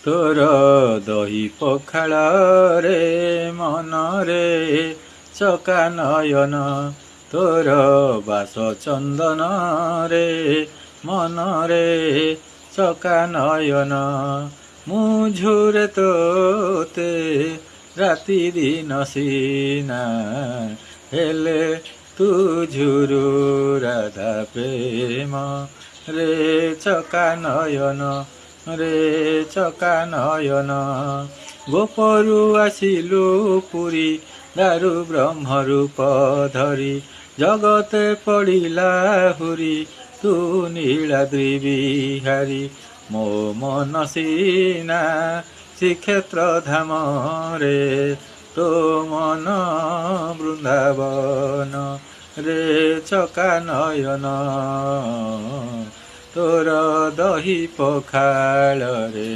तोर दही पखाल रे मन रे चका नयन तोर बास चंदन रे मन रे चका नयन मुझुरे तोते राति दिन सीना हेले तुझुरु राधा प्रेम रे चका नयन रे चका नयन गोपरु आसिलु पुरी दारु ब्रह्म रूप धरी जगते पड़िला हुरी तू नीलाद्रि बिहारी मो मन सीना श्रीक्षेत्र धाम रे तो मन वृंदावन रे चका नयन तोर दही पखाल रे